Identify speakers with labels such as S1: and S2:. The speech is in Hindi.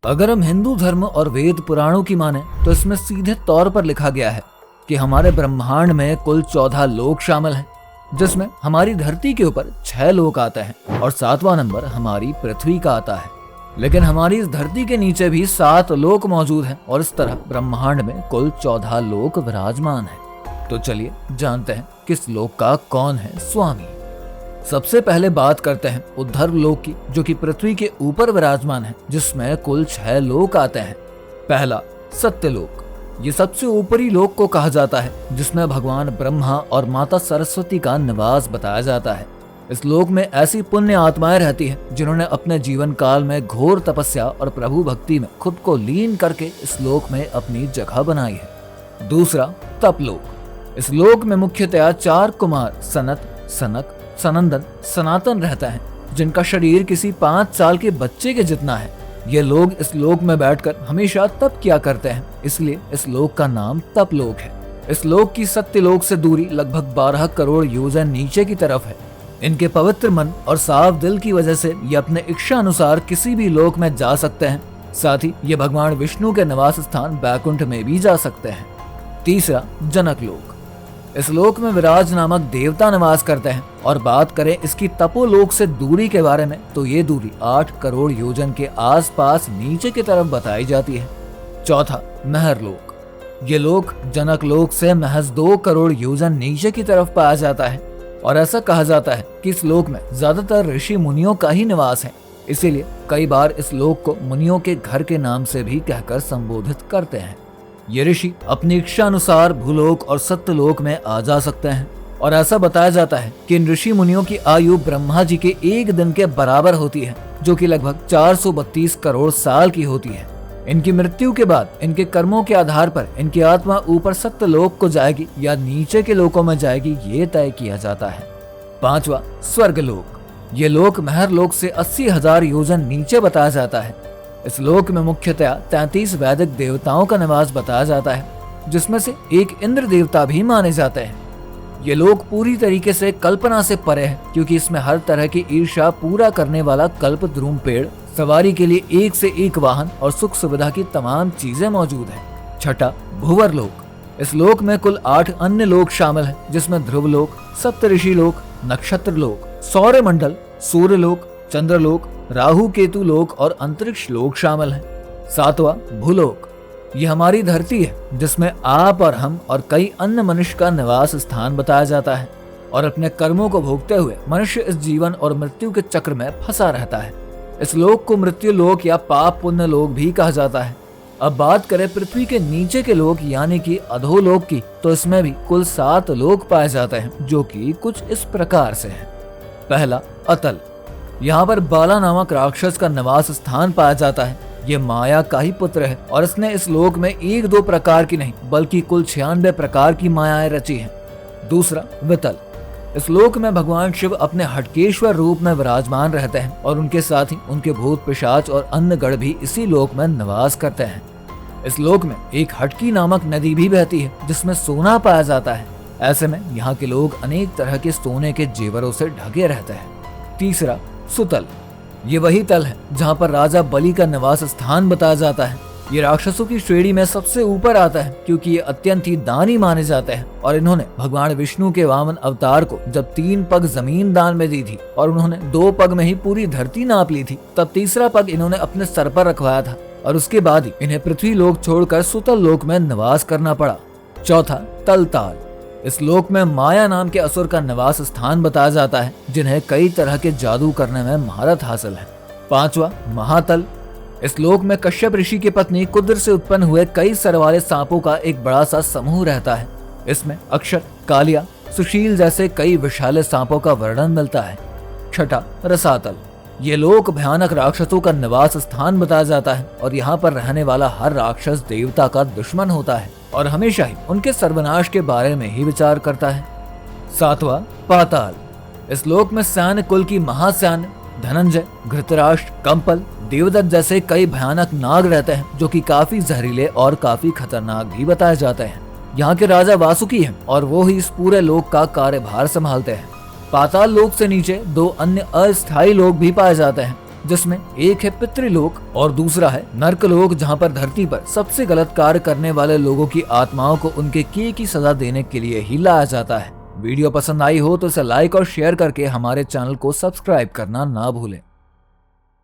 S1: अगर हम हिंदू धर्म और वेद पुराणों की माने तो इसमें सीधे तौर पर लिखा गया है कि हमारे ब्रह्मांड में कुल 14 लोक शामिल हैं, जिसमें हमारी धरती के ऊपर 6 लोक आते हैं और 7वां नंबर हमारी पृथ्वी का आता है। लेकिन हमारी इस धरती के नीचे भी 7 लोक मौजूद हैं और इस तरह ब्रह्मांड में कुल 14 लोक विराजमान हैं। तो चलिए जानते हैं किस लोक का कौन है स्वामी। सबसे पहले बात करते हैं उद्धर्व लोक की, जो कि पृथ्वी के ऊपर विराजमान है, जिसमें कुल 6 लोक आते हैं। पहला सत्यलोक, ये सबसे ऊपरी लोक को कहा जाता है, जिसमें भगवान ब्रह्मा और माता सरस्वती का निवास बताया जाता है। इस लोक में ऐसी पुण्य आत्माएं रहती हैं जिन्होंने अपने जीवन काल में घोर तपस्या और प्रभु भक्ति में खुद को लीन करके इस लोक में अपनी जगह बनाई है। दूसरा तपलोक, इस लोक में मुख्यतया 4 कुमार सनत, सनक, सनंदन, सनातन रहता है, जिनका शरीर किसी 5 साल के बच्चे के जितना है। ये लोग इस लोक में बैठकर हमेशा तप किया करते हैं, इसलिए इस लोक का नाम तपलोक है। इस लोक की सत्यलोक से दूरी लगभग 12 करोड़ योजन नीचे की तरफ है। इनके पवित्र मन और साफ दिल की वजह से ये अपने इच्छा अनुसार किसी भी लोक में जा सकते हैं। साथ ही ये भगवान विष्णु के निवास स्थान बैकुंठ में भी जा सकते हैं। तीसरा जनक लोक, इस लोक में विराज नामक देवता निवास करते हैं। और बात करें इसकी तपोलोक से दूरी के बारे में तो ये दूरी 8 करोड़ योजन के आसपास नीचे की तरफ बताई जाती है। चौथा महर लोक, ये लोक जनक लोक से महज 2 करोड़ योजन नीचे की तरफ पाया जाता है और ऐसा कहा जाता है कि इस लोक में ज्यादातर ऋषि मुनियों का ही निवास है, इसीलिए कई बार इस लोक को मुनियों के घर के नाम से भी कहकर संबोधित करते हैं। ये ऋषि अपनी इच्छा अनुसार भूलोक और सत्यलोक में आ जा सकते हैं और ऐसा बताया जाता है कि इन ऋषि मुनियों की आयु ब्रह्मा जी के 1 दिन के बराबर होती है, जो कि लगभग 432 करोड़ साल की होती है। इनकी मृत्यु के बाद इनके कर्मों के आधार पर इनकी आत्मा ऊपर सत्यलोक को जाएगी या नीचे के लोकों में जाएगी, ये तय किया जाता है। 5वां स्वर्गलोक, ये लोक महर लोक से 80,000 योजन नीचे बताया जाता है। इस लोक में मुख्यतया 33 वैदिक देवताओं का निवास बताया जाता है, जिसमें से एक इंद्र देवता भी माने जाते हैं। ये लोक पूरी तरीके से कल्पना से परे है, क्योंकि इसमें हर तरह की ईर्ष्या पूरा करने वाला कल्प द्रुम पेड़, सवारी के लिए एक से एक वाहन और सुख सुविधा की तमाम चीजें मौजूद हैं। छठा भुवर लोक, इस लोक में कुल 8 अन्य लोक शामिल हैं, जिसमें ध्रुव लोक, सप्तऋषि लोक, नक्षत्र लोक, सौर्य मंडल, सूर्य लोक, चंद्रलोक, राहु केतु लोक और अंतरिक्ष लोक शामिल हैं। 7वां भूलोक, ये हमारी धरती है, जिसमें आप और हम और कई अन्य मनुष्य का निवास स्थान बताया जाता है और अपने कर्मों को भोगते हुए मनुष्य इस जीवन और मृत्यु के चक्र में फंसा रहता है। इस लोक को मृत्यु लोक या पाप पुण्य लोक भी कहा जाता है। अब बात करें पृथ्वी के नीचे के लोक यानी कि अधोलोक की, तो इसमें भी कुल 7 लोक पाए जाते हैं, जो कि कुछ इस प्रकार से हैं। पहला अतल, यहाँ पर बाला नामक राक्षस का निवास स्थान पाया जाता है। ये माया का ही पुत्र है और इसने इस लोक में 1-2 प्रकार की नहीं बल्कि कुल 96 प्रकार की मायाएं रची हैं। दूसरा वितल, इस लोक में भगवान शिव अपने हटकेश्वर रूप में विराजमान रहते हैं और उनके साथ ही उनके भूत पिशाच और अन्य गण भी इसी लोक में निवास करते हैं। इस लोक में एक हटकी नामक नदी भी बहती है, जिसमें सोना पाया जाता है। ऐसे में यहाँ के लोग अनेक तरह के सोने के जेवरों से ढके रहते हैं। तीसरा सुतल, ये वही तल है जहाँ पर राजा बलि का निवास स्थान बताया जाता है। ये राक्षसों की श्रेणी में सबसे ऊपर आता है, क्योंकि ये अत्यंत ही दानी माने जाते हैं और इन्होंने भगवान विष्णु के वामन अवतार को जब 3 पग जमीन दान में दी थी और उन्होंने 2 पग में ही पूरी धरती नाप ली थी, तब तीसरा पग इन्होंने अपने सर पर रखवाया था और उसके बाद ही इन्हें पृथ्वी लोक छोड़कर सुतल लोक में निवास करना पड़ा। चौथा तलताल, इस लोक में माया नाम के असुर का निवास स्थान बताया जाता है, जिन्हें कई तरह के जादू करने में महारत हासिल है। 5वां महातल, इस लोक में कश्यप ऋषि की पत्नी कुद्र से उत्पन्न हुए कई सर वाले सांपों का एक बड़ा सा समूह रहता है। इसमें अक्षर, कालिया, सुशील जैसे कई विशाल सांपों का वर्णन मिलता है। छठा रसातल, ये लोक भयानक राक्षसों का निवास स्थान बताया जाता है और यहाँ पर रहने वाला हर राक्षस देवता का दुश्मन होता है और हमेशा ही उनके सर्वनाश के बारे में ही विचार करता है। 7वां पाताल, इस लोक में सैन्य कुल की महासैन्य धनंजय, घृतराष्ट्र, कंपल, देवदत्त जैसे कई भयानक नाग रहते हैं, जो कि काफी जहरीले और काफी खतरनाक भी बताए जाते हैं। यहाँ के राजा वासुकी हैं और वो ही इस पूरे लोक का कार्यभार संभालते हैं। पाताल लोक से नीचे 2 अन्य अस्थायी लोक भी पाए जाते हैं। जिसमें एक है पितृलोक और दूसरा है नर्कलोक, जहाँ पर धरती पर सबसे गलत कार्य करने वाले लोगों की आत्माओं को उनके किए की सजा देने के लिए ही लाया जाता है। वीडियो पसंद आई हो तो इसे लाइक और शेयर करके हमारे चैनल को सब्सक्राइब करना ना भूलें।